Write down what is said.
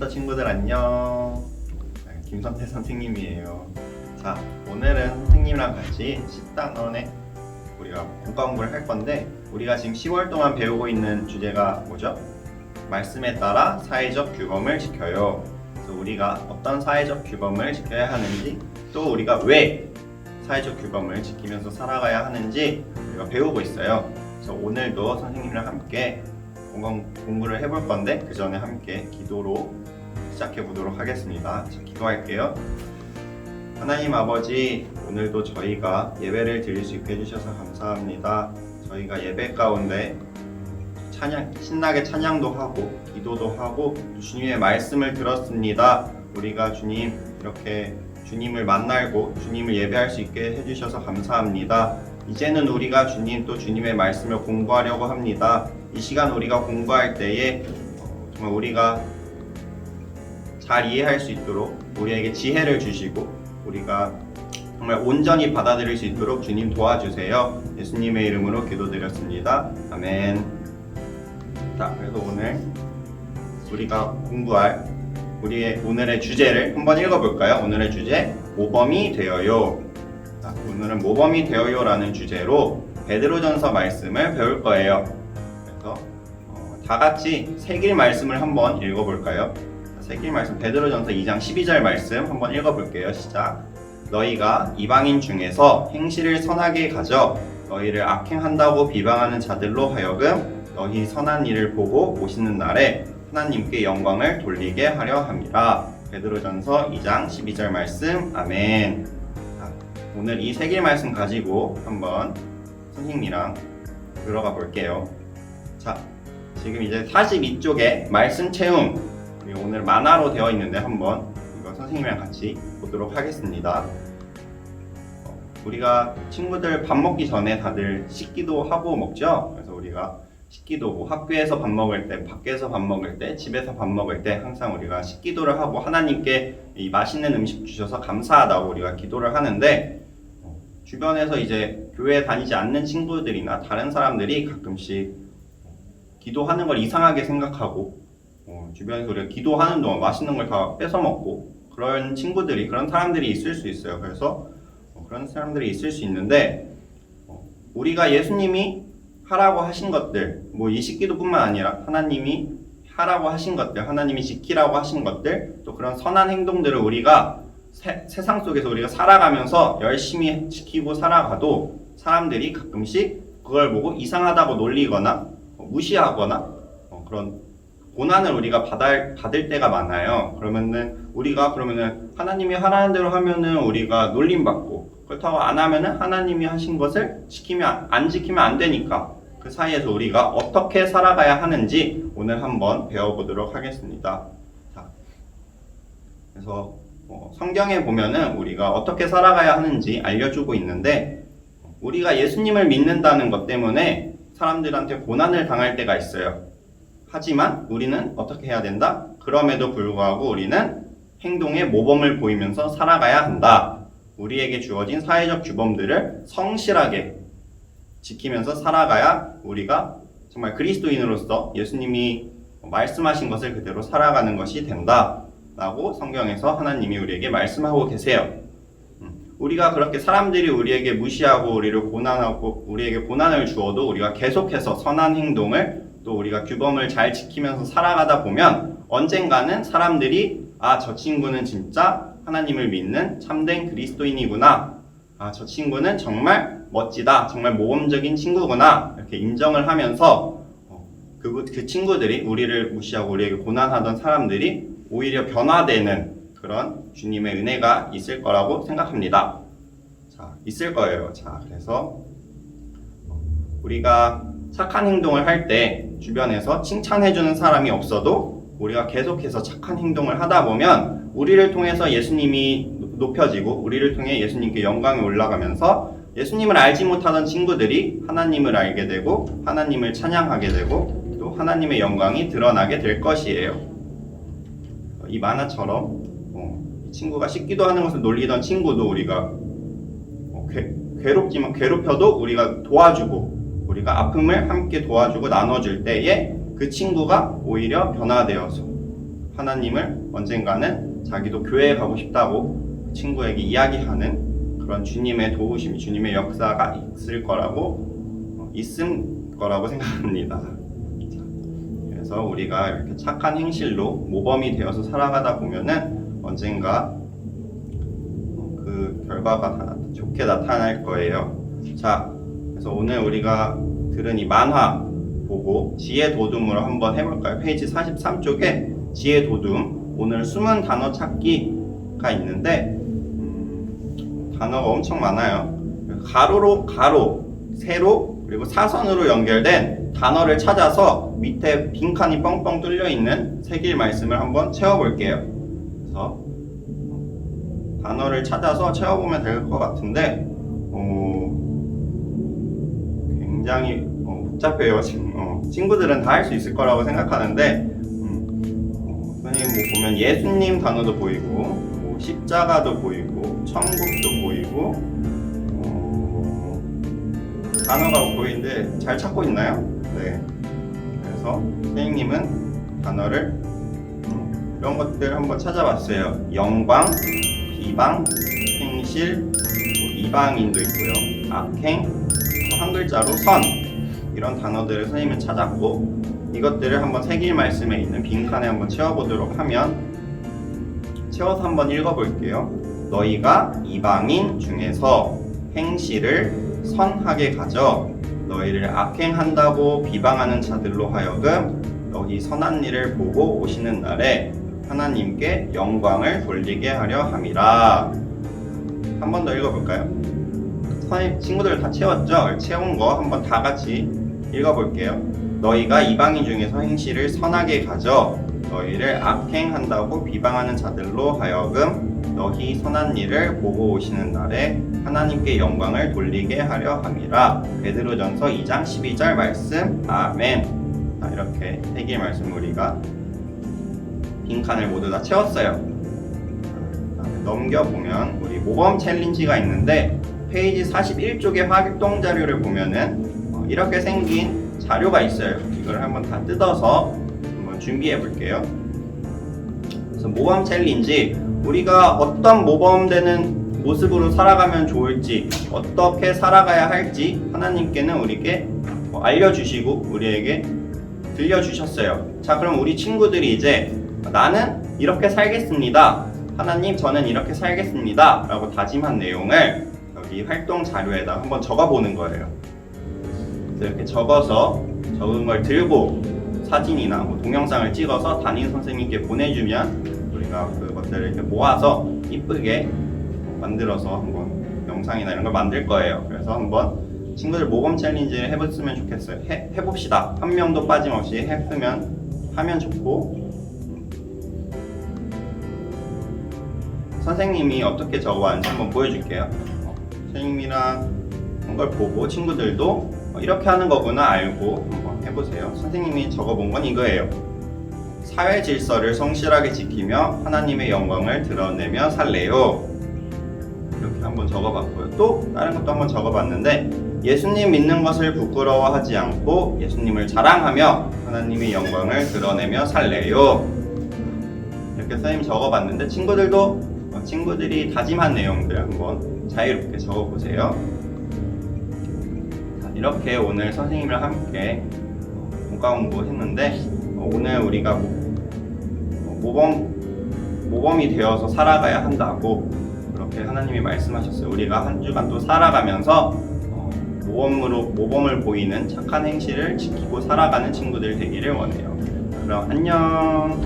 컴퓨터 친구들 안녕. 김선태 선생님이에요. 자, 오늘은 선생님이랑 같이 10단원에 우리가 국가 공부를 할 건데, 우리가 지금 10월 동안 배우고 있는 주제가 뭐죠? 말씀에 따라 사회적 규범을 지켜요. 그래서 우리가 어떤 사회적 규범을 지켜야 하는지, 또 우리가 왜 사회적 규범을 지키면서 살아가야 하는지 우리가 배우고 있어요. 그래서 오늘도 선생님이랑 함께 공부를 해볼 건데, 그 전에 함께 기도로 시작해 보도록 하겠습니다. 자, 기도할게요. 하나님 아버지, 오늘도 저희가 예배를 드릴 수 있게 해주셔서 감사합니다. 저희가 예배 가운데 신나게 찬양도 하고 기도도 하고 주님의 말씀을 들었습니다. 우리가 주님 이렇게 주님을 만나고 주님을 예배할 수 있게 해주셔서 감사합니다. 이제는 우리가 주님 또 주님의 말씀을 공부하려고 합니다. 이 시간 우리가 공부할 때에 정말 우리가 잘 이해할 수 있도록 우리에게 지혜를 주시고 우리가 정말 온전히 받아들일 수 있도록 주님 도와주세요. 예수님의 이름으로 기도드렸습니다. 아멘. 자, 그래서 오늘 우리가 공부할 오늘의 주제를 한번 읽어볼까요? 오늘의 주제, 모범이 되어요. 자, 오늘은 모범이 되어요 라는 주제로 베드로전서 말씀을 배울 거예요. 그래서 다 같이 새길 말씀을 한번 읽어볼까요? 새길 말씀, 베드로전서 2장 12절 말씀 한번 읽어볼게요. 시작. 너희가 이방인 중에서 행실을 선하게 가져 너희를 악행한다고 비방하는 자들로 하여금 너희 선한 일을 보고 오시는 날에 하나님께 영광을 돌리게 하려 함이라. 베드로전서 2장 12절 말씀. 아멘. 자, 오늘 이 새길 말씀 가지고 한번 선생님이랑 들어가 볼게요. 자, 지금 이제 42쪽에 말씀 채움, 오늘 만화로 되어 있는데 한번 이거 선생님이랑 같이 보도록 하겠습니다. 우리가 친구들 밥 먹기 전에 다들 식기도 하고 먹죠? 그래서 우리가 식기도, 뭐 학교에서 밥 먹을 때, 밖에서 밥 먹을 때, 집에서 밥 먹을 때 항상 우리가 식기도를 하고 하나님께 이 맛있는 음식 주셔서 감사하다고 우리가 기도를 하는데, 주변에서 이제 교회 다니지 않는 친구들이나 다른 사람들이 가끔씩 기도하는 걸 이상하게 생각하고 주변에서 우리가 기도하는 동안 맛있는 걸 다 뺏어 먹고 그런 사람들이 있을 수 있어요. 그래서 그런 사람들이 있을 수 있는데, 우리가 예수님이 하라고 하신 것들, 뭐 이 식기도뿐만 아니라 하나님이 하라고 하신 것들, 하나님이 지키라고 하신 것들, 또 그런 선한 행동들을 우리가 세상 속에서 우리가 살아가면서 열심히 지키고 살아가도 사람들이 가끔씩 그걸 보고 이상하다고 놀리거나 무시하거나 그런 고난을 우리가 받을 때가 많아요. 그러면은 하나님이 하라는 대로 하면은 우리가 놀림받고, 그렇다고 안 하면은 하나님이 하신 것을 안 지키면 안 되니까 그 사이에서 우리가 어떻게 살아가야 하는지 오늘 한번 배워보도록 하겠습니다. 자, 그래서 성경에 보면은 우리가 어떻게 살아가야 하는지 알려주고 있는데, 우리가 예수님을 믿는다는 것 때문에 사람들한테 고난을 당할 때가 있어요. 하지만 우리는 어떻게 해야 된다? 그럼에도 불구하고 우리는 행동에 모범을 보이면서 살아가야 한다. 우리에게 주어진 사회적 규범들을 성실하게 지키면서 살아가야 우리가 정말 그리스도인으로서 예수님이 말씀하신 것을 그대로 살아가는 것이 된다 라고 성경에서 하나님이 우리에게 말씀하고 계세요. 우리가 그렇게 사람들이 우리에게 무시하고 우리를 고난하고 우리에게 고난을 주어도 우리가 계속해서 선한 행동을, 또 우리가 규범을 잘 지키면서 살아가다 보면 언젠가는 사람들이 저 친구는 진짜 하나님을 믿는 참된 그리스도인이구나, 저 친구는 정말 멋지다, 정말 모범적인 친구구나, 이렇게 인정을 하면서 그 친구들이, 우리를 무시하고 우리에게 고난하던 사람들이 오히려 변화되는 그런 주님의 은혜가 있을 거라고 생각합니다. 자, 있을 거예요. 자, 그래서 우리가 착한 행동을 할 때 주변에서 칭찬해주는 사람이 없어도 우리가 계속해서 착한 행동을 하다 보면 우리를 통해서 예수님이 높여지고 우리를 통해 예수님께 영광이 올라가면서 예수님을 알지 못하던 친구들이 하나님을 알게 되고 하나님을 찬양하게 되고 또 하나님의 영광이 드러나게 될 것이에요. 이 만화처럼 이 친구가 식기도 하는 것을 놀리던 친구도 우리가 괴롭혀도 우리가 도와주고, 우리가 아픔을 함께 도와주고 나눠줄 때에 그 친구가 오히려 변화되어서 하나님을 언젠가는 자기도 교회에 가고 싶다고 친구에게 이야기하는 그런 주님의 도우심이, 주님의 역사가 있을 거라고 생각합니다. 그래서 우리가 이렇게 착한 행실로 모범이 되어서 살아가다 보면은 언젠가 그 결과가 좋게 나타날 거예요. 자, 그래서 오늘 우리가 들은 이 만화 보고 지혜 도둠으로 한번 해볼까요? 페이지 43쪽에 지혜 도둠, 오늘 숨은 단어 찾기가 있는데 단어가 엄청 많아요. 가로로 가로, 세로, 그리고 사선으로 연결된 단어를 찾아서 밑에 빈칸이 뻥뻥 뚫려 있는 세길 말씀을 한번 채워볼게요. 그래서 단어를 찾아서 채워보면 될 것 같은데 굉장히 복잡해요. 친구들은 다 할 수 있을 거라고 생각하는데 선생님 보면 예수님 단어도 보이고 십자가도 보이고 천국도 보이고 단어가 보이는데 잘 찾고 있나요? 네. 그래서 선생님은 단어를 이런 것들 한번 찾아봤어요. 영광, 비방, 행실, 이방인도 있고요. 악행, 한 글자로 선, 이런 단어들을 선생님은 찾았고 이것들을 한번 세길 말씀에 있는 빈칸에 한번 채워보도록 하면 채워서 한번 읽어볼게요. 너희가 이방인 중에서 행실을 선하게 가져 너희를 악행한다고 비방하는 자들로 하여금 너희 선한 일을 보고 오시는 날에 하나님께 영광을 돌리게 하려 함이라. 한 번 더 읽어볼까요? 선생님 친구들 다 채웠죠? 채운 거 한번 다 같이 읽어볼게요. 너희가 이방인 중에서 행실을 선하게 가져 너희를 악행한다고 비방하는 자들로 하여금 너희 선한 일을 보고 오시는 날에 하나님께 영광을 돌리게 하려 함이라. 베드로전서 2장 12절 말씀. 아멘. 자, 이렇게 세길 말씀 우리가 빈칸을 모두 다 채웠어요. 넘겨보면 우리 모범 챌린지가 있는데 페이지 41쪽의 활동 자료를 보면은 이렇게 생긴 자료가 있어요. 이걸 한번 다 뜯어서 한번 준비해 볼게요. 그래서 모범 챌린지, 우리가 어떤 모범되는 모습으로 살아가면 좋을지, 어떻게 살아가야 할지 하나님께는 우리에게 알려주시고 우리에게 들려주셨어요. 자, 그럼 우리 친구들이 이제 나는 이렇게 살겠습니다, 하나님 저는 이렇게 살겠습니다 라고 다짐한 내용을 여기 활동 자료에다 한번 적어보는 거예요. 이렇게 적어서 적은 걸 들고 사진이나 동영상을 찍어서 담임 선생님께 보내주면 우리가 그것들을 이렇게 모아서 이쁘게 만들어서 한번 영상이나 이런 걸 만들 거예요. 그래서 한번 친구들 모범 챌린지를 해봤으면 좋겠어요. 해봅시다. 한 명도 빠짐없이 하면 좋고, 선생님이 어떻게 적어왔는지 한번 보여줄게요. 선생님이랑 한 걸 보고 친구들도 이렇게 하는 거구나 알고 한번 해보세요. 선생님이 적어본 건 이거예요. 사회 질서를 성실하게 지키며 하나님의 영광을 드러내며 살래요. 이렇게 한번 적어봤고요. 또 다른 것도 한번 적어봤는데 예수님 믿는 것을 부끄러워하지 않고 예수님을 자랑하며 하나님의 영광을 드러내며 살래요. 이렇게 선생님이 적어봤는데 친구들이 다짐한 내용들 한번 자유롭게 적어보세요. 이렇게 오늘 선생님이랑 함께 문과 공부했는데 오늘 우리가 모범이 되어서 살아가야 한다고 그렇게 하나님이 말씀하셨어요. 우리가 한 주간 또 살아가면서 모범을 보이는 착한 행실을 지키고 살아가는 친구들 되기를 원해요. 그럼 안녕.